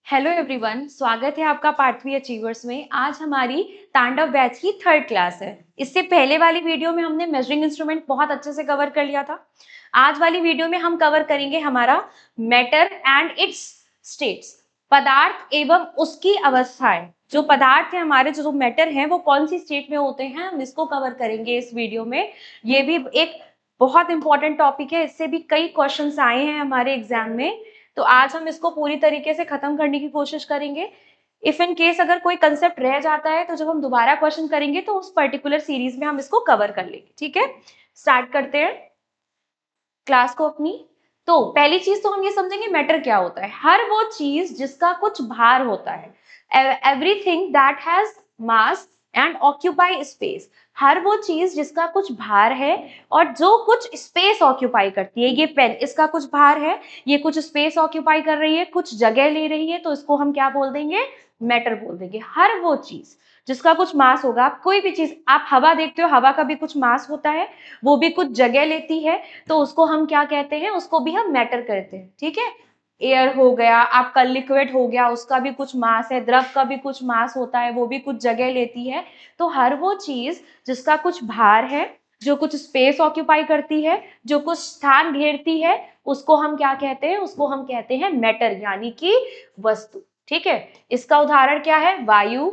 Hello everyone, स्वागत है आपका पार्थवी अचीवर्स में। आज हमारी तांडव बैच की थर्ड क्लास है। इससे पहले वाली वीडियो में हमने मेजरिंग इंस्ट्रूमेंट बहुत अच्छे से कवर कर लिया था। आज वाली वीडियो में हम कवर करेंगे हमारा मैटर एंड इट्स स्टेट्स, पदार्थ एवं उसकी अवस्थाएं। जो पदार्थ है हमारे, जो मैटर है, वो कौन सी स्टेट में होते हैं, हम इसको कवर करेंगे इस वीडियो में। ये भी एक बहुत इंपॉर्टेंट टॉपिक है, इससे भी कई क्वेश्चंस आए हैं हमारे एग्जाम में। तो आज हम इसको पूरी तरीके से खत्म करने की कोशिश करेंगे। इफ इन केस अगर कोई कंसेप्ट रह जाता है तो जब हम दोबारा क्वेश्चन करेंगे तो उस पर्टिकुलर सीरीज में हम इसको कवर कर लेंगे। ठीक है, स्टार्ट करते हैं क्लास को अपनी। तो पहली चीज तो हम ये समझेंगे मैटर क्या होता है। हर वो चीज जिसका कुछ भार होता है, everything that has mass and occupy space. हर वो चीज जिसका कुछ भार है और जो कुछ स्पेस ऑक्यूपाई करती है। ये पेन, इसका कुछ भार है, ये कुछ स्पेस ऑक्यूपाई कर रही है, कुछ जगह ले रही है, तो इसको हम क्या बोल देंगे? मैटर बोल देंगे। हर वो चीज जिसका कुछ मास होगा, आप कोई भी चीज, आप हवा देखते हो, हवा का भी कुछ मास होता है, वो भी कुछ जगह लेती है, तो उसको हम क्या कहते हैं? उसको भी हम मैटर कहते हैं। ठीक है, एयर हो गया, आपका लिक्विड हो गया, उसका भी कुछ मास है, द्रव का भी कुछ मास होता है, वो भी कुछ जगह लेती है। तो हर वो चीज जिसका कुछ भार है, जो कुछ स्पेस ऑक्यूपाई करती है, जो कुछ स्थान घेरती है, उसको हम क्या कहते हैं? उसको हम कहते हैं मैटर, यानी कि वस्तु। ठीक है, इसका उदाहरण क्या है? वायु,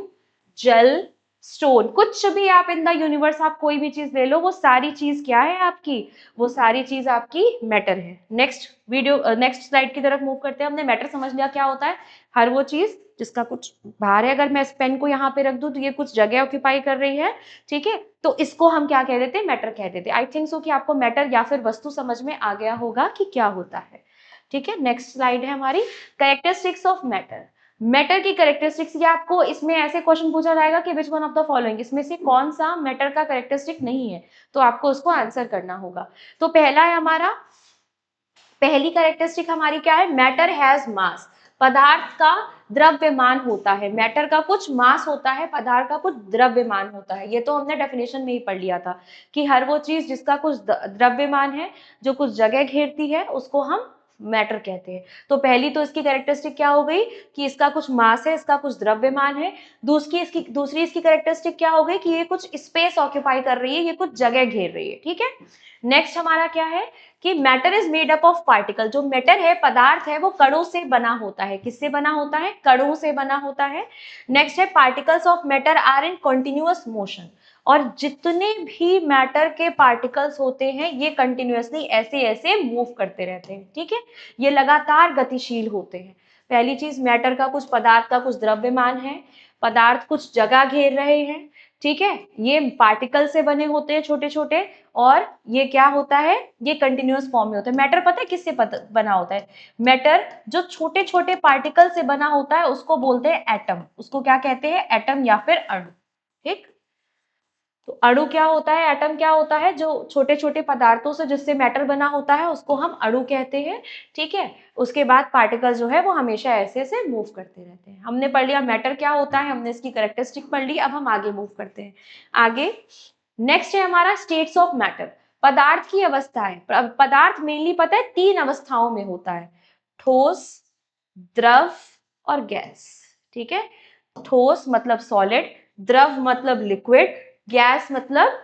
जल, स्टोन। कुछ भी आप इन द यूनिवर्स, आप कोई भी चीज ले लो, वो सारी चीज क्या है आपकी? वो सारी चीज आपकी मैटर है। नेक्स्ट नेक्स्ट स्लाइड की तरफ मूव करते हैं। हमने मैटर समझ लिया क्या होता है। हर वो चीज जिसका कुछ भार है। अगर मैं इस पेन को यहाँ पे रख दूं तो ये कुछ जगह ऑक्यूपाई कर रही है। ठीक है, तो इसको हम क्या कह देते हैं? मैटर कह देते हैं। आई थिंक सो कि आपको मैटर या फिर वस्तु समझ में आ गया होगा कि क्या होता है। ठीक है, नेक्स्ट स्लाइड है हमारी, कैरेक्टरिस्टिक्स ऑफ मैटर। मैटर की कैरेक्टरिस्टिक्स, ये आपको इसमें ऐसे क्वेश्चन पूछा जाएगा कि which one of the following, इसमें से कौन सा मैटर का कैरेक्टरिस्टिक नहीं है, तो आपको उसको आंसर करना होगा। तो पहला है हमारा, पहली कैरेक्टरिस्टिक हमारी क्या है? मैटर हैज मास। पदार्थ का द्रव्यमान होता है। मैटर का कुछ मास होता है, पदार्थ का कुछ द्रव्यमान होता है। ये तो हमने डेफिनेशन में ही पढ़ लिया था कि हर वो चीज जिसका कुछ द्रव्यमान है, जो कुछ जगह घेरती है, उसको हम मैटर कहते हैं। तो पहली तो इसकी कैरेक्टरिस्टिक क्या हो गई कि इसका कुछ मास है, इसका कुछ द्रव्यमान है। दूसरी इसकी कैरेक्टरिस्टिक क्या हो गई कि ये कुछ स्पेस ऑक्यूपाई कर रही है, ये कुछ जगह घेर रही है। ठीक है, नेक्स्ट हमारा क्या है कि matter is made up of particle. जो मैटर है, पदार्थ है, वो कणों से बना होता है। किससे बना होता है? कणों से बना होता है। नेक्स्ट है, particles of matter are in continuous motion. और जितने भी मैटर के पार्टिकल्स होते हैं, ये कंटिन्यूअसली ऐसे ऐसे मूव करते रहते हैं। ठीक है, ये लगातार गतिशील होते हैं। पहली चीज, मैटर का कुछ, पदार्थ का कुछ द्रव्यमान है, पदार्थ कुछ जगह घेर रहे हैं। ठीक है, ये पार्टिकल से बने होते हैं, छोटे छोटे। और ये क्या होता है? ये कंटिन्यूअस फॉर्म में होता है। मैटर पता है किससे बना होता है? मैटर जो छोटे छोटे पार्टिकल से बना होता है उसको बोलते हैं एटम। उसको क्या कहते हैं? एटम या फिर अणु। ठीक, तो अणु क्या होता है, एटम क्या होता है? जो छोटे छोटे पदार्थों से जिससे मैटर बना होता है उसको हम अणु कहते हैं। ठीक है, उसके बाद पार्टिकल जो है वो हमेशा ऐसे ऐसे मूव करते रहते हैं। हमने पढ़ लिया मैटर क्या होता है, हमने इसकी कैरेक्टरिस्टिक पढ़ ली। अब हम आगे मूव करते हैं। आगे नेक्स्ट है हमारा स्टेट्स ऑफ मैटर, पदार्थ की अवस्थाएं। पदार्थ मेनली पता है तीन अवस्थाओं में होता है, ठोस, द्रव और गैस। ठीक है, ठोस मतलब सॉलिड, द्रव मतलब लिक्विड, गैस मतलब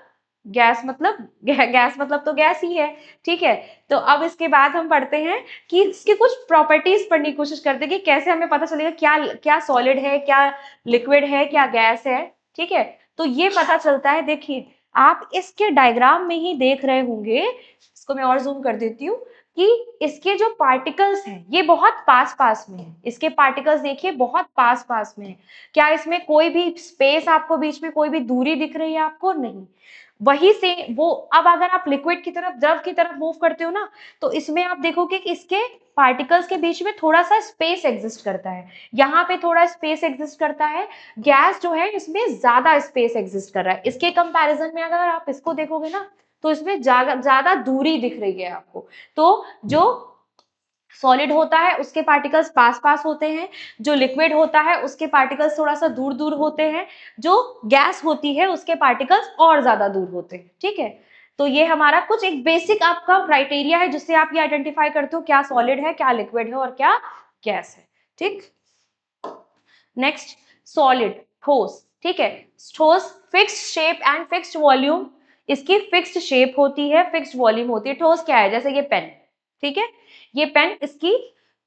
तो गैस ही है। ठीक है, तो अब इसके बाद हम पढ़ते हैं कि इसके कुछ प्रॉपर्टीज पढ़ने की कोशिश करते हैं कि कैसे हमें पता चलेगा क्या क्या सॉलिड है, क्या लिक्विड है, क्या गैस है। ठीक है, तो ये पता चलता है। देखिए, आप इसके डायग्राम में ही देख रहे होंगे, इसको मैं और जूम कर देती हूँ, कि इसके जो पार्टिकल्स हैं ये बहुत पास पास में है। इसके पार्टिकल्स देखिए बहुत पास पास में है। क्या इसमें कोई भी स्पेस, आपको बीच में कोई भी दूरी दिख रही है? आपको नहीं। वही से वो, अब अगर आप लिक्विड की तरफ, द्रव की तरफ मूव करते हो ना, तो इसमें आप देखोगे कि इसके पार्टिकल्स के बीच में थोड़ा सा स्पेस एग्जिस्ट करता है। यहाँ पे थोड़ा स्पेस एग्जिस्ट करता है। गैस जो है इसमें ज्यादा स्पेस एग्जिस्ट कर रहा है। इसके कंपैरिजन में अगर आप इसको देखोगे ना, तो इसमें ज्यादा दूरी दिख रही है आपको। तो जो सॉलिड होता है उसके पार्टिकल्स पास पास होते हैं, जो लिक्विड होता है उसके पार्टिकल्स थोड़ा सा दूर दूर होते हैं, जो गैस होती है उसके पार्टिकल्स और ज्यादा दूर होते हैं। ठीक है, तो ये हमारा कुछ एक बेसिक आपका क्राइटेरिया है जिससे आप ये आइडेंटिफाई करते हो क्या सॉलिड है, क्या लिक्विड है और क्या गैस है। ठीक, नेक्स्ट सॉलिड, ठोस, ठीक है। ठोस fixed shape and fixed volume, इसकी फिक्स्ड शेप होती है, फिक्स्ड वॉल्यूम होती है। ठोस क्या है, जैसे ये पेन, ठीक है, ये पेन इसकी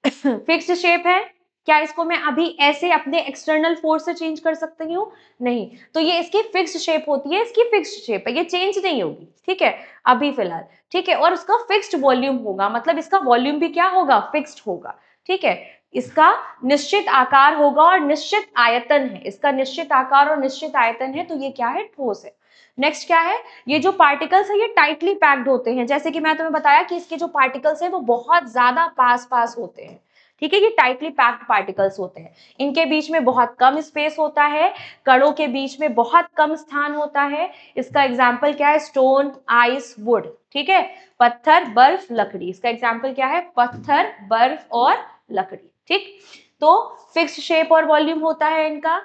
फिक्स्ड शेप है। क्या इसको मैं अभी ऐसे अपने एक्सटर्नल फोर्स से चेंज कर सकती हूँ? नहीं, तो ये इसकी फिक्स्ड शेप होती है, इसकी फिक्स्ड शेप है, ये चेंज नहीं होगी, ठीक है, अभी फिलहाल, ठीक है। और उसका फिक्स्ड वॉल्यूम होगा, मतलब इसका वॉल्यूम भी क्या होगा, फिक्स्ड होगा, ठीक है। इसका निश्चित आकार होगा और निश्चित आयतन है, इसका निश्चित आकार और निश्चित आयतन है, तो ये क्या है, ठोस है। नेक्स्ट क्या है, ये जो पार्टिकल्स है ये टाइटली पैक्ड होते हैं, जैसे कि मैं तुम्हें बताया कि इसके जो पार्टिकल्स है वो बहुत ज्यादा पास पास होते हैं, ठीक है, ये टाइटली पैक्ड पार्टिकल्स होते हैं। इनके बीच में बहुत कम स्पेस होता है, कणों के बीच में बहुत कम स्थान होता है। इसका एग्जाम्पल क्या है, स्टोन, आइस, वुड, ठीक है, पत्थर, बर्फ, लकड़ी। इसका एग्जाम्पल क्या है, पत्थर, बर्फ और लकड़ी, ठीक। तो फिक्स्ड शेप और वॉल्यूम होता है इनका,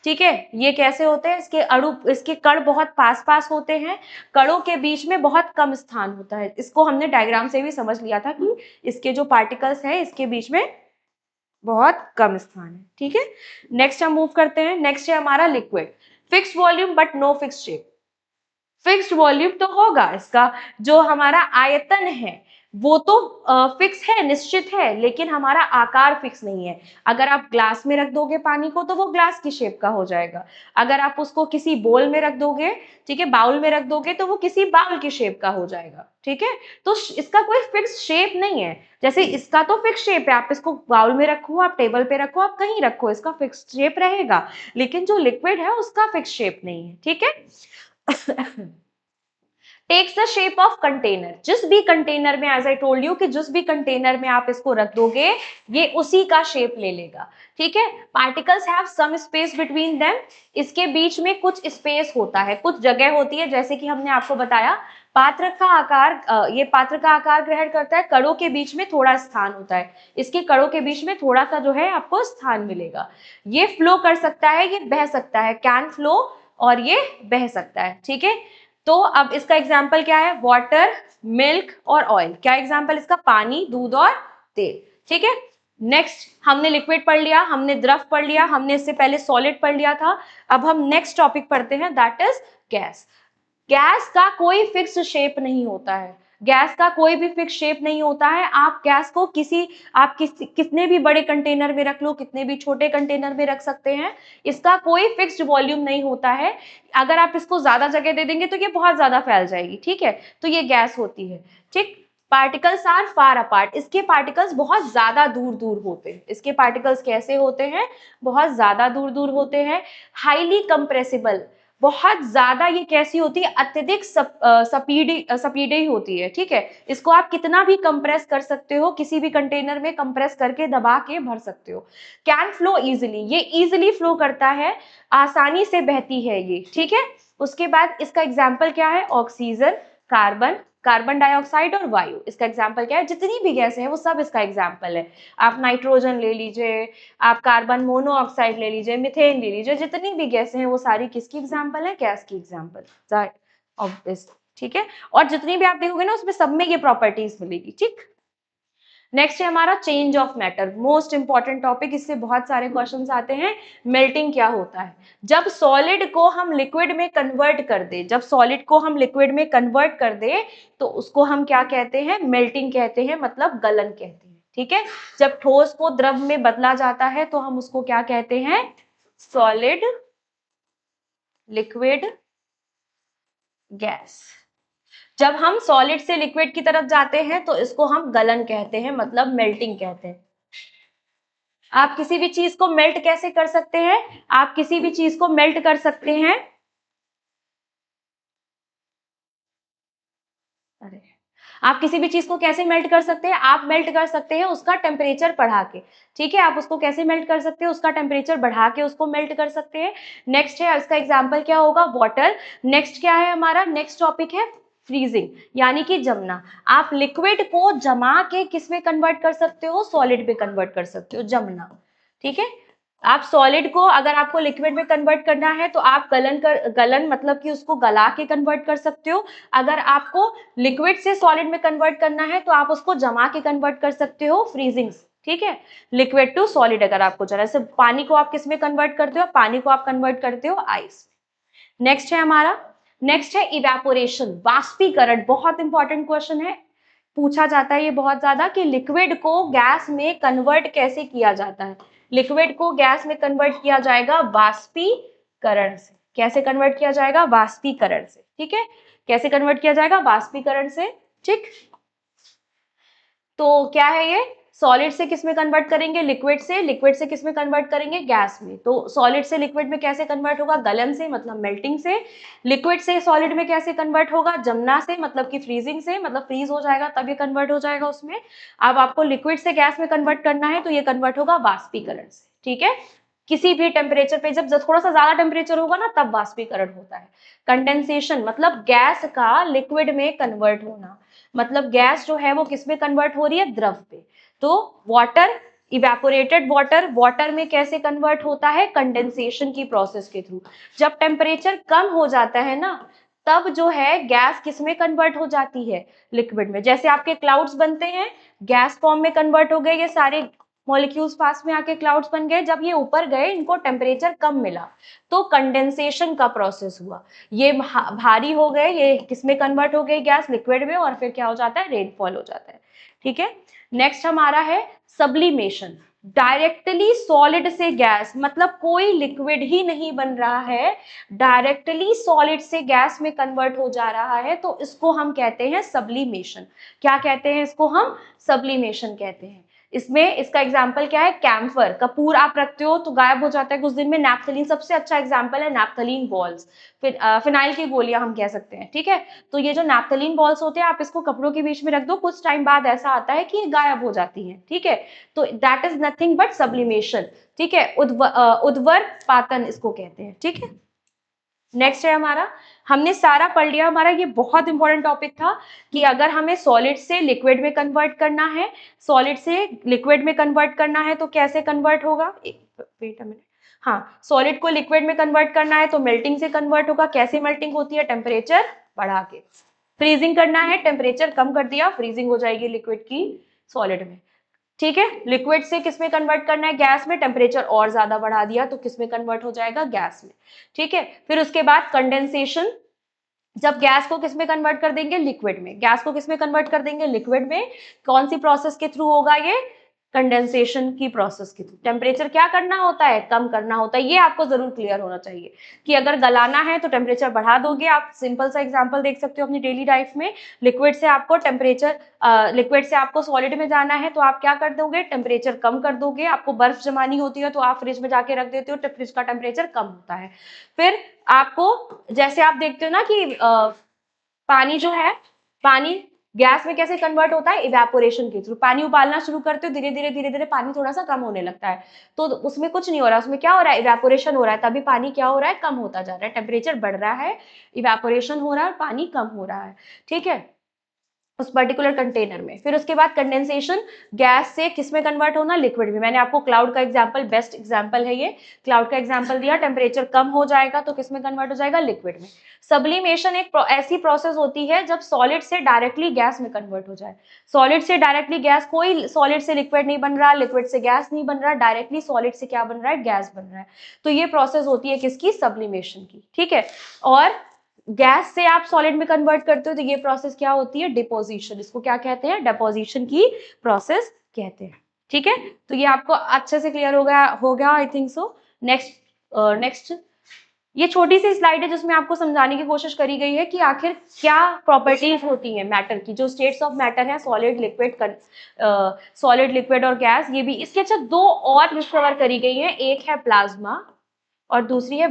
ठीक है। ये कैसे होते हैं, इसके अणु, इसके कण बहुत पास पास होते हैं, कणों के बीच में बहुत कम स्थान होता है। इसको हमने डायग्राम से भी समझ लिया था कि इसके जो पार्टिकल्स हैं इसके बीच में बहुत कम स्थान है, ठीक है। नेक्स्ट हम मूव करते हैं, नेक्स्ट है हमारा liquid, fixed volume but no fixed shape. Fixed volume तो होगा, इसका जो हमारा आयतन है वो तो फिक्स है, निश्चित है, लेकिन हमारा आकार फिक्स नहीं है। अगर आप ग्लास में रख दोगे पानी को तो वो ग्लास की शेप का हो जाएगा, अगर आप उसको किसी बोल में रख दोगे, ठीक है, बाउल में रख दोगे तो वो किसी बाउल की शेप का हो जाएगा, ठीक है। तो इसका कोई फिक्स शेप नहीं है, जैसे इसका तो फिक्स शेप है, आप इसको बाउल में रखो, आप टेबल पे रखो, आप कहीं रखो, इसका फिक्स शेप रहेगा, लेकिन जो लिक्विड है उसका फिक्स शेप नहीं है, ठीक है। Takes the shape of container, जिस भी कंटेनर में, एज आई टोल्ड यू कि जिस भी कंटेनर में आप इसको रख दोगे ये उसी का शेप ले लेगा, ठीक है। Particles have some space between them, इसके बीच में कुछ स्पेस होता है, कुछ जगह होती है, जैसे कि हमने आपको बताया पात्र का आकार, ये पात्र का आकार ग्रहण करता है, कणों के बीच में थोड़ा स्थान होता है, इसके कणों के बीच में थोड़ा सा जो है आपको स्थान मिलेगा। ये फ्लो कर सकता है, ये बह सकता है, कैन फ्लो, और ये बह सकता है, ठीक है। तो अब इसका एग्जाम्पल क्या है, वाटर, मिल्क और ऑयल। क्या एग्जाम्पल इसका, पानी, दूध और तेल, ठीक है। नेक्स्ट हमने लिक्विड पढ़ लिया, हमने द्रव पढ़ लिया, हमने इससे पहले सॉलिड पढ़ लिया था। अब हम नेक्स्ट टॉपिक पढ़ते हैं, दैट इज गैस। गैस का कोई फिक्स शेप नहीं होता है, गैस का कोई भी फिक्स शेप नहीं होता है। आप गैस को कितने भी बड़े कंटेनर में रख लो, कितने भी छोटे कंटेनर में रख सकते हैं, इसका कोई फिक्स्ड वॉल्यूम नहीं होता है। अगर आप इसको ज्यादा जगह दे देंगे तो ये बहुत ज्यादा फैल जाएगी, ठीक है, तो ये गैस होती है, ठीक। पार्टिकल्स आर फार अपार्ट, इसके पार्टिकल्स बहुत ज्यादा दूर दूर होते हैं। इसके पार्टिकल्स कैसे होते हैं, बहुत ज्यादा दूर दूर होते हैं। हाईली कंप्रेसिबल, बहुत ज्यादा ये कैसी होती है, अत्यधिक सपीडी होती है, ठीक है। इसको आप कितना भी कंप्रेस कर सकते हो, किसी भी कंटेनर में कंप्रेस करके दबा के भर सकते हो। कैन फ्लो इजिली, ये इजिली फ्लो करता है, आसानी से बहती है ये, ठीक है। उसके बाद इसका एग्जाम्पल क्या है, ऑक्सीजन, कार्बन, कार्बन डाइऑक्साइड और वायु। इसका एग्जाम्पल क्या है, जितनी भी गैसें हैं वो सब इसका एग्जाम्पल है। आप नाइट्रोजन ले लीजिए, आप कार्बन मोनोऑक्साइड ले लीजिए, मीथेन ले लीजिए, जितनी भी गैसें हैं वो सारी किसकी एग्जाम्पल है, गैस की एग्जाम्पल, ऑब्वियस, ठीक है। और जितनी भी आप देखोगे ना उसमें सब में ये प्रॉपर्टीज मिलेगी, ठीक। नेक्स्ट है हमारा change of matter, most important topic, इससे बहुत सारे क्वेश्चंस आते हैं। मेल्टिंग क्या होता है, जब सॉलिड को हम लिक्विड में कन्वर्ट कर दे, जब सॉलिड को हम लिक्विड में कन्वर्ट कर दे तो उसको हम क्या कहते हैं, मेल्टिंग कहते हैं, मतलब गलन कहते हैं, ठीक है। जब ठोस को द्रव में बदला जाता है तो हम उसको क्या कहते हैं, सॉलिड, लिक्विड, गैस। जब हम सॉलिड से लिक्विड की तरफ जाते हैं तो इसको हम गलन कहते हैं, मतलब मेल्टिंग कहते हैं। आप किसी भी चीज को मेल्ट कैसे कर सकते हैं, आप किसी भी चीज को मेल्ट कर सकते हैं, अरे आप किसी भी चीज को कैसे मेल्ट कर सकते हैं, आप मेल्ट कर सकते हैं उसका टेम्परेचर बढ़ा के, ठीक है। आप उसको कैसे मेल्ट कर सकते हैं, उसका टेम्परेचर बढ़ा के उसको मेल्ट कर सकते हैं। नेक्स्ट है, इसका एग्जांपल क्या होगा, वाटर। नेक्स्ट क्या है हमारा, नेक्स्ट टॉपिक है फ्रीजिंग, यानी कि जमना। आप लिक्विड को जमा के किस में कन्वर्ट कर सकते हो, सॉलिड में कन्वर्ट कर सकते हो, जमना, ठीक है। आप सॉलिड को, अगर आपको लिक्विड में कन्वर्ट करना है तो आप गलन मतलब कि उसको गला के कन्वर्ट कर सकते हो। अगर आपको लिक्विड से सॉलिड में कन्वर्ट करना है तो आप उसको जमा के कन्वर्ट कर सकते हो, फ्रीजिंग, ठीक है, लिक्विड टू सॉलिड अगर आपको जाना है, सिर्फ पानी को आप किस में कन्वर्ट करते हो, पानी को आप कन्वर्ट करते हो आइस में। नेक्स्ट है हमारा, नेक्स्ट है इवेपोरेशन, वाष्पीकरण। बहुत इंपॉर्टेंट क्वेश्चन है, पूछा जाता है ये बहुत ज्यादा कि लिक्विड को गैस में कन्वर्ट कैसे किया जाता है। लिक्विड को गैस में कन्वर्ट किया जाएगा वाष्पीकरण से। कैसे कन्वर्ट किया जाएगा, वाष्पीकरण से। ठीक है, कैसे कन्वर्ट किया जाएगा, वाष्पीकरण से। ठीक, तो क्या है ये, सॉलिड से किस में कन्वर्ट करेंगे, लिक्विड से। लिक्विड से किस में कन्वर्ट करेंगे, गैस में। तो सॉलिड से लिक्विड में कैसे कन्वर्ट होगा, गलन से, मतलब मेल्टिंग से। लिक्विड से सॉलिड में कैसे कन्वर्ट होगा, जमना से, मतलब कि फ्रीजिंग से, मतलब फ्रीज हो जाएगा तब ये कन्वर्ट हो जाएगा उसमें। अब आपको लिक्विड से गैस में कन्वर्ट करना है तो ये कन्वर्ट होगा वाष्पीकरण से। ठीक है, किसी भी टेम्परेचर पे, जब थोड़ा सा ज्यादा टेम्परेचर होगा ना तब वाष्पीकरण होता है। कंडेंसेशन मतलब गैस का लिक्विड में कन्वर्ट होना, मतलब गैस जो है वो किस में कन्वर्ट हो रही है, द्रव पे। तो वाटर, इवेपोरेटेड वाटर, वाटर में कैसे कन्वर्ट होता है, कंडेंसेशन की प्रोसेस के थ्रू। जब टेम्परेचर कम हो जाता है ना तब जो है गैस किस में कन्वर्ट हो जाती है, लिक्विड में। जैसे आपके क्लाउड्स बनते हैं, गैस फॉर्म में कन्वर्ट हो गए, ये सारे मॉलिक्यूल्स पास में आके क्लाउड्स बन गए। जब ये ऊपर गए, इनको टेम्परेचर कम मिला तो कंडेंसेशन का प्रोसेस हुआ, ये भारी हो गए, ये किसमें कन्वर्ट हो गए, गैस, लिक्विड में, और फिर क्या हो जाता है, रेनफॉल हो जाता है। ठीक है, नेक्स्ट हमारा है सब्लिमेशन। डायरेक्टली सॉलिड से गैस, मतलब कोई लिक्विड ही नहीं बन रहा है, डायरेक्टली सॉलिड से गैस में कन्वर्ट हो जा रहा है, तो इसको हम कहते हैं सब्लिमेशन। क्या कहते हैं इसको, हम सब्लिमेशन कहते हैं। इसमें इसका एग्जाम्पल क्या है, कैम्फर, कपूर आप रखते हो तो गायब हो जाता है कुछ दिन में। नैप्थलीन सबसे अच्छा एग्जाम्पल है, नैप्थलीन बॉल्स, फिर फिनाइल की गोलियां हम कह सकते हैं। ठीक है, तो ये जो नैप्थलीन बॉल्स होते हैं, आप इसको कपड़ों के बीच में रख दो, कुछ टाइम बाद ऐसा आता है कि ये गायब हो जाती हैं। ठीक है, तो that is nothing but sublimation. ठीक है, उद्वर्पातन इसको कहते हैं। ठीक है, नेक्स्ट है हमारा, हमने सारा पढ़ लिया हमारा, ये बहुत इंपॉर्टेंट टॉपिक था कि अगर हमें सॉलिड से लिक्विड में कन्वर्ट करना है, सॉलिड से लिक्विड में कन्वर्ट करना है तो कैसे कन्वर्ट होगा, वेट अ मिनट, हाँ, सॉलिड को लिक्विड में कन्वर्ट करना है तो मेल्टिंग से कन्वर्ट होगा। कैसे मेल्टिंग होती है, टेम्परेचर बढ़ा के। फ्रीजिंग करना है, टेम्परेचर कम कर दिया, फ्रीजिंग हो जाएगी लिक्विड की सॉलिड में। ठीक है, लिक्विड से किसमें कन्वर्ट करना है, गैस में, टेम्परेचर और ज्यादा बढ़ा दिया तो किसमें कन्वर्ट हो जाएगा, गैस में। ठीक है, फिर उसके बाद कंडेंसेशन, जब गैस को किसमें कन्वर्ट कर देंगे, लिक्विड में। गैस को किसमें कन्वर्ट कर देंगे, लिक्विड में। कौन सी प्रोसेस के थ्रू होगा ये, कंडेंसेशन की प्रोसेस के थ्रू। टेम्परेचर क्या करना होता है, कम करना होता है। ये आपको जरूर क्लियर होना चाहिए कि अगर गलाना है तो टेम्परेचर बढ़ा दोगे। आप सिंपल सा एग्जांपल देख सकते हो अपनी डेली लाइफ में, लिक्विड से आपको टेम्परेचर, लिक्विड से आपको सॉलिड में जाना है तो आप क्या कर दोगे, टेम्परेचर कम कर दोगे। आपको बर्फ जमानी होती है तो आप फ्रिज में जाके रख देते हो, तो फ्रिज का टेम्परेचर कम होता है। फिर आपको, जैसे आप देखते हो ना कि पानी जो है, पानी गैस में कैसे कन्वर्ट होता है, इवेपोरेशन के थ्रू। पानी उबालना शुरू करते हो, धीरे धीरे धीरे धीरे पानी थोड़ा सा कम होने लगता है, तो उसमें कुछ नहीं हो रहा, उसमें क्या हो रहा है, इवेपोरेशन हो रहा है। तभी पानी क्या हो रहा है, कम होता जा रहा है, टेम्परेचर बढ़ रहा है, इवेपोरेशन हो रहा है और पानी कम हो रहा है। ठीक है, उस पर्टिकुलर कंटेनर में। फिर उसके बाद कंडेंसेशन, गैस से किस में कन्वर्ट होना, लिक्विड में। मैंने आपको क्लाउड का एग्जांपल, बेस्ट एग्जांपल है ये, क्लाउड का एग्जांपल दिया। टेम्परेचर कम हो जाएगा तो किस में कन्वर्ट हो जाएगा, लिक्विड में। सब्लिमेशन एक ऐसी प्रोसेस होती है जब सॉलिड से डायरेक्टली गैस में कन्वर्ट हो जाए। सॉलिड से डायरेक्टली गैस, कोई सॉलिड से लिक्विड नहीं बन रहा, लिक्विड से गैस नहीं बन रहा, डायरेक्टली सॉलिड से क्या बन रहा है, गैस बन रहा है। तो ये प्रोसेस होती है किसकी, सब्लिमेशन की। ठीक है, और गैस से आप सॉलिड में कन्वर्ट करते हो तो ये प्रोसेस क्या होती है, डिपोजिशन। इसको क्या कहते हैं, डिपोजिशन की प्रोसेस कहते हैं। ठीक है, तो ये आपको अच्छे से क्लियर हो गया आई थिंक सो। नेक्स्ट ये छोटी सी स्लाइड है जिसमें आपको समझाने की कोशिश करी गई है कि आखिर क्या प्रॉपर्टीज होती हैं मैटर की, जो स्टेट्स ऑफ मैटर है, सॉलिड, लिक्विड और गैस। ये भी इसके अच्छा दो और डिस्कवर करी गई है, एक है प्लाज्मा और दूसरी है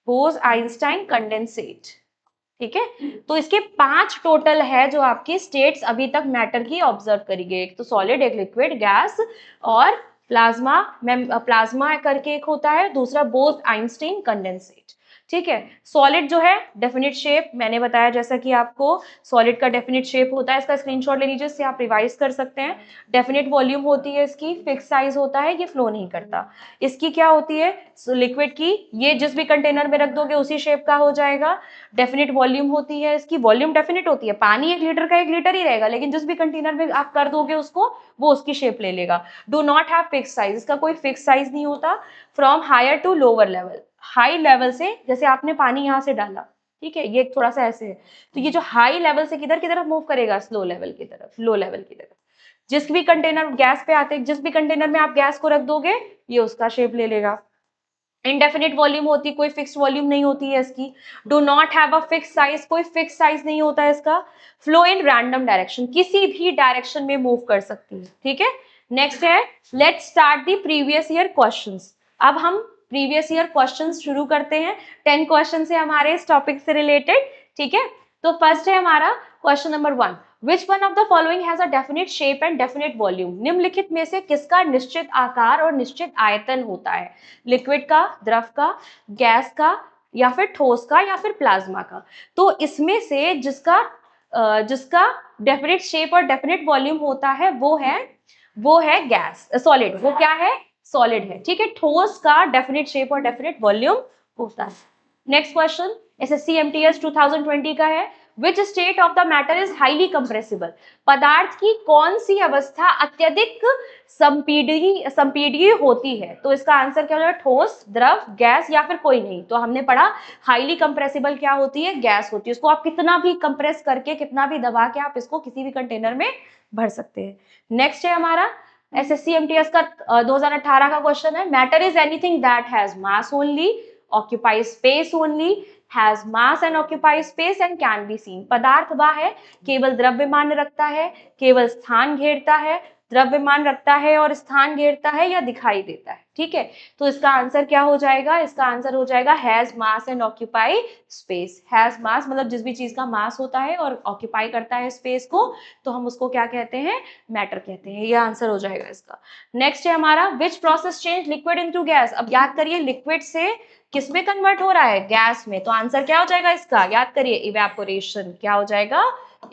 बोस-आइंस्टाइन कंडेंसेट। ठीक है, तो इसके 5 टोटल है जो आपकी स्टेट्स अभी तक मैटर की ऑब्जर्व करी गई। एक तो सॉलिड, एक लिक्विड, गैस और प्लाज्मा करके एक होता है, दूसरा बोस-आइंस्टाइन कंडेंसेट। ठीक है। सॉलिड जो है डेफिनेट शेप, मैंने बताया जैसा कि आपको सॉलिड का डेफिनेट शेप होता है, इसका स्क्रीनशॉट ले लीजिए, इससे आप रिवाइज कर सकते हैं। डेफिनेट वॉल्यूम होती है इसकी, फिक्स साइज होता है, ये फ्लो नहीं करता। इसकी क्या होती है लिक्विड की, ये जिस भी कंटेनर में रख दोगे उसी शेप का हो जाएगा। डेफिनेट वॉल्यूम होती है इसकी, वॉल्यूम डेफिनेट होती है, पानी 1 लीटर का 1 लीटर ही रहेगा, लेकिन जिस भी कंटेनर में आप कर दोगे उसको, वो उसकी शेप ले लेगा। Do not have fix size, इसका कोई फिक्स साइज नहीं होता। From higher to lower level, high level से, जैसे आपने पानी यहाँ से डाला, ठीक है, ये थोड़ा सा ऐसे है, तो ये जो हाई लेवल से किधर की तरफ मूव करेगा, स्लो लेवल की तरफ, लो लेवल की तरफ। जिस भी कंटेनर गैस पे आते, जिस भी कंटेनर में आप गैस को रख दोगे, ये उसका शेप ले लेगा। इनडेफिनिट वॉल्यूम होती, कोई फिक्स वॉल्यूम नहीं होती है इसकी। Do not have a fix size, कोई फिक्स साइज नहीं होता है इसका। फ्लो इन रैंडम डायरेक्शन, किसी भी डायरेक्शन में मूव कर सकती है, ठीक है। नेक्स्ट है, let's start the previous year questions. अब हम प्रीवियस ईयर क्वेश्चंस शुरू करते हैं। 10 क्वेश्चन है हमारे इस टॉपिक से रिलेटेड, ठीक है। तो फर्स्ट है हमारा question number 1, Which one of the following has a definite shape and definite volume? निम्नलिखित में से किसका निश्चित आकार और निश्चित आयतन होता है? लिक्विड का, द्रव का, गैस का, या फिर ठोस का, या फिर प्लाज्मा का? तो इसमें से जिसका डेफिनेट शेप और डेफिनेट वॉल्यूम होता है वो है गैस, सॉलिड। वो क्या है? सॉलिड है, ठीक है। ठोस का डेफिनेट शेप और डेफिनेट वॉल्यूम होता है। नेक्स्ट क्वेश्चन एसएससी एमटीएस 2020 का है, Which state of the matter is highly compressible? पदार्थ की कौन सी अवस्था अत्यधिक संपीडीय होती है? तो इसका आंसर क्या होगा? ठोस, द्रव, गैस, या फिर कोई नहीं। तो हमने पढ़ा हाईली कंप्रेसिबल क्या होती है? गैस होती है। इसको आप कितना भी कंप्रेस करके, कितना भी दबा के आप इसको किसी भी कंटेनर में भर सकते हैं। नेक्स्ट है हमारा एसएससी एमटीएस का 2018 का क्वेश्चन है, matter is anything that has mass only, occupy space only, has mass and occupies space and can be seen। पदार्थ वह है केवल द्रव्यमान रखता है, केवल स्थान घेरता है, द्रव्यमान रखता है और स्थान घेरता है या दिखाई देता है, ठीक है। तो इसका आंसर क्या हो जाएगा? इसका आंसर हो जाएगा has mass and occupy space. Has मास मतलब जिस भी चीज का मास होता है और ऑक्यूपाई करता है स्पेस को, तो हम उसको क्या कहते हैं? मैटर कहते हैं। ये आंसर हो जाएगा इसका। नेक्स्ट है हमारा, which process change liquid into gas? अब याद करिए लिक्विड से किस में कन्वर्ट हो रहा है? गैस में। तो आंसर क्या हो जाएगा इसका? याद करिए, इवेपोरेशन। क्या हो जाएगा?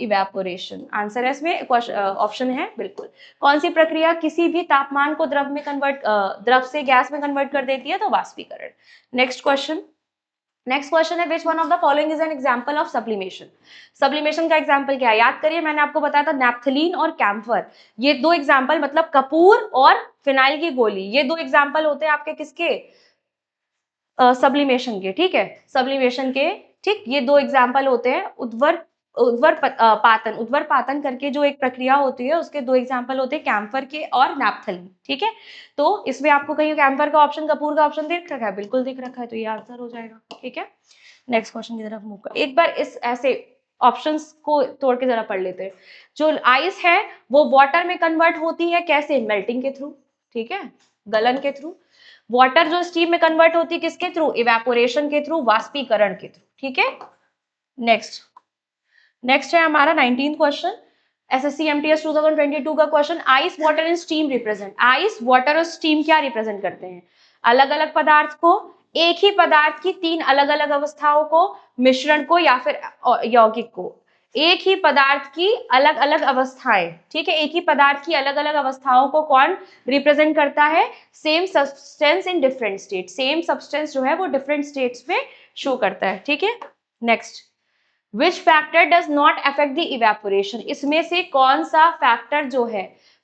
इवेपोरेशन। आंसर है इसमें, ऑप्शन है बिल्कुल। कौन सी प्रक्रिया किसी भी तापमान को द्रव से गैस में कन्वर्ट कर देती है? तो वाष्पीकरण। नेक्स्ट क्वेश्चन है, which one of the following is an example of sublimation? Sublimation का एग्जांपल क्या है? याद करिए, मैंने आपको बताया था नैप्थलीन और कैम्फर, ये दो एग्जांपल, मतलब कपूर और फिनाइल की गोली, ये दो एग्जांपल होते हैं आपके किसके? सब्लिमेशन के, ठीक है, सब्लिमेशन के, ठीक। ये दो एग्जाम्पल होते हैं। उद्वर पातन करके जो एक प्रक्रिया होती है, उसके दो एग्जाम्पल होते हैं, कैम्फर के और नैप्थलीन, ठीक है। तो इसमें आपको कहीं कैम्फर का ऑप्शन, कपूर का ऑप्शन दिख रखा है? बिल्कुल दिख रखा है, तो ये आंसर हो जाएगा, ठीक है। नेक्स्ट क्वेश्चन की तरफ मूव कर, एक बार इस ऐसे ऑप्शंस को तोड़ के जरा पढ़ लेते हैं। जो आइस है वो वाटर में कन्वर्ट होती है कैसे? मेल्टिंग के थ्रू, ठीक है, गलन के थ्रू। वाटर जो स्टीम में कन्वर्ट होती है किसके थ्रू? इवेपोरेशन के थ्रू, वाष्पीकरण के थ्रू, ठीक है। नेक्स्ट है हमारा 19th क्वेश्चन, एसएससी एमटीएस 2022 का question, ice, water and steam represent. Ice, water और स्टीम क्या रिप्रेजेंट करते हैं? अलग अलग पदार्थ को, एक ही पदार्थ की 3 अलग अलग अवस्थाओं को, मिश्रण को, या फिर यौगिक को। एक ही पदार्थ की अलग अलग अवस्थाएं, ठीक है, एक ही पदार्थ की अलग अलग अवस्थाओं को कौन रिप्रेजेंट करता है? Same substance in different state. Same substance जो है वो डिफरेंट स्टेट्स में शो करता है, ठीक है। Next, which factor does not affect the evaporation? इसमें से कौन सा फैक्टर जो है,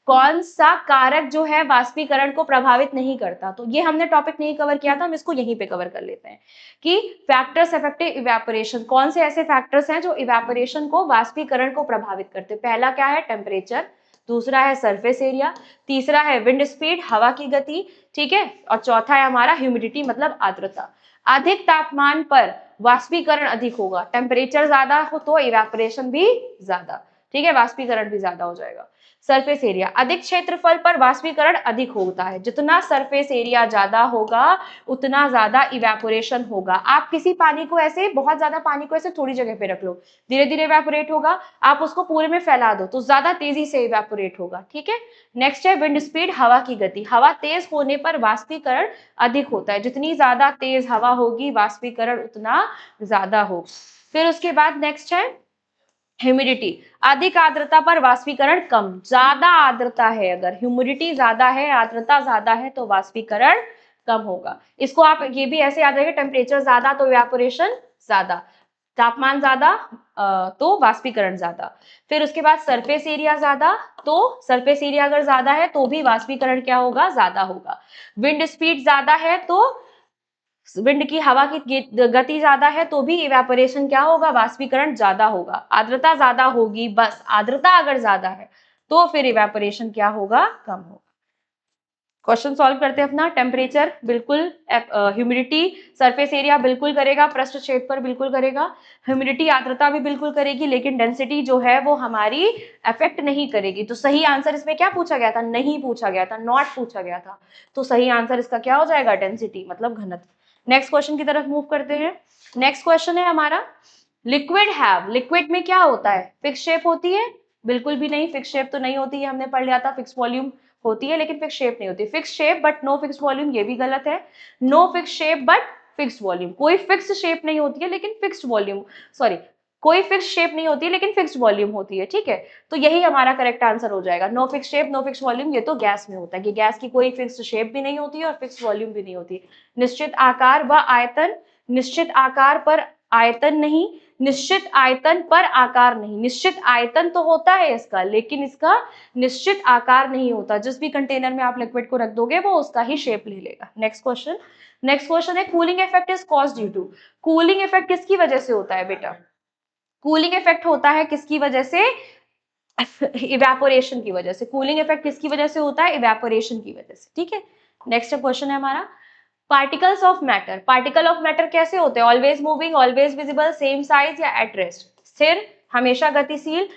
कौन सा कारक जो है वाष्पीकरण को प्रभावित नहीं करता? तो ये हमने टॉपिक नहीं कवर किया था, हम इसको यहीं पे कवर कर लेते हैं कि फैक्टर्स अफेक्टिव इवेपोरेशन, कौन से ऐसे फैक्टर्स हैं जो इवेपोरेशन को, वाष्पीकरण को प्रभावित करते हैं। पहला क्या है? टेम्परेचर, दूसरा है सरफेस एरिया, तीसरा है विंड स्पीड, हवा की गति, ठीक है, और चौथा है हमारा ह्यूमिडिटी मतलब आर्द्रता। अधिक तापमान पर वाष्पीकरण अधिक होगा, टेम्परेचर ज्यादा हो तो इवेपोरेशन भी ज्यादा। ठीक है, वाष्पीकरण भी ज्यादा हो जाएगा। सरफेस एरिया, अधिक क्षेत्रफल पर वाष्पीकरण अधिक होता है। जितना सरफेस एरिया ज्यादा होगा उतना ज्यादा इवेपोरेशन होगा। आप किसी पानी को ऐसे, बहुत ज्यादा पानी को ऐसे थोड़ी जगह पे रख लो, धीरे धीरे इवेपोरेट होगा। आप उसको पूरे में फैला दो तो ज्यादा तेजी से इवेपोरेट होगा। ठीक है, नेक्स्ट है विंड स्पीड, हवा की गति। हवा तेज होने पर वाष्पीकरण अधिक होता है। जितनी ज्यादा तेज हवा होगी वाष्पीकरण उतना ज्यादा होगा। फिर उसके बाद नेक्स्ट है ह्यूमिडिटी, अधिक आर्द्रता पर वाष्पीकरण कम। ज्यादा आर्द्रता है, अगर ह्यूमिडिटी ज्यादा है, आर्द्रता ज्यादा है तो वाष्पीकरण कम होगा। इसको आप ये भी ऐसे याद रखिए, टेम्परेचर ज्यादा तो इवेपोरेशन ज्यादा, तापमान ज्यादा तो वाष्पीकरण ज्यादा। फिर उसके बाद सरफेस एरिया ज्यादा, तो सरफेस एरिया अगर ज्यादा है तो भी वाष्पीकरण क्या होगा, ज्यादा होगा। विंड स्पीड ज्यादा है तो विंड की, हवा की गति ज्यादा है तो भी इवेपोरेशन क्या होगा, वाष्पीकरण ज्यादा होगा। आर्द्रता ज्यादा होगी, बस आर्द्रता अगर ज्यादा है तो फिर इवेपोरेशन क्या होगा, कम होगा। क्वेश्चन सॉल्व करते हैं अपना। टेम्परेचर बिल्कुल, ह्यूमिडिटी, सरफेस एरिया बिल्कुल करेगा, पृष्ठ क्षेत्र पर बिल्कुल करेगा, ह्यूमिडिटी आर्द्रता भी बिल्कुल करेगी, लेकिन डेंसिटी जो है वो हमारी अफेक्ट नहीं करेगी। तो सही आंसर इसमें क्या पूछा गया था, नहीं पूछा गया था, नॉट पूछा गया था। तो सही आंसर इसका क्या हो जाएगा, डेंसिटी मतलब घनत्व। नेक्स्ट क्वेश्चन की तरफ मूव करते हैं। नेक्स्ट क्वेश्चन है हमारा, लिक्विड हैव, लिक्विड में क्या होता है, फिक्स शेप होती है? बिल्कुल भी नहीं, फिक्स शेप तो नहीं होती है, हमने पढ़ लिया था। फिक्स वॉल्यूम होती है लेकिन फिक्स शेप नहीं होती। Fix shape but no fix volume, ये भी गलत है। No fix shape but fix volume, कोई फिक्स शेप नहीं होती है लेकिन फिक्स्ड वॉल्यूम, सॉरी, कोई फिक्स शेप नहीं होती है लेकिन फिक्स्ड वॉल्यूम होती है। ठीक है, तो यही हमारा करेक्ट आंसर हो जाएगा। No fix shape no fix volume, ये तो गैस में होता है कि गैस की कोई फिक्स शेप भी नहीं होती है और फिक्स वॉल्यूम भी नहीं होती। निश्चित आकार व आयतन, निश्चित आकार पर आयतन नहीं, निश्चित आयतन पर आकार नहीं। निश्चित आयतन तो होता है इसका, लेकिन इसका निश्चित आकार नहीं होता। जिस भी कंटेनर में आप लिक्विड को रख दोगे वो उसका ही शेप ले लेगा। नेक्स्ट क्वेश्चन, नेक्स्ट क्वेश्चन है cooling effect is caused due to. Cooling effect किसकी वजह से होता है बेटा, कूलिंग इफेक्ट होता है किसकी वजह से, इवेपोरेशन की वजह से। कूलिंग इफेक्ट किसकी वजह से होता है, इवेपोरेशन की वजह से। ठीक है, नेक्स्ट क्वेश्चन है हमारा, particles of matter. Particle of matter कैसे होते हैं, always moving, always visible, same size या एट रेस्ट। स्थिर, हमेशा गतिशील,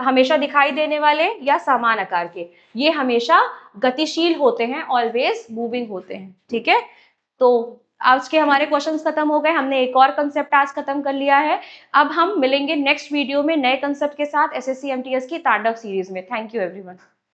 हमेशा दिखाई देने वाले या समान आकार के। ये हमेशा गतिशील होते हैं, ऑलवेज मूविंग होते हैं। ठीक है, तो आज के हमारे क्वेश्चंस खत्म हो गए। हमने एक और कंसेप्ट आज खत्म कर लिया है। अब हम मिलेंगे नेक्स्ट वीडियो में नए कंसेप्ट के साथ एसएससी एमटीएस की तांडव सीरीज में। Thank you everyone.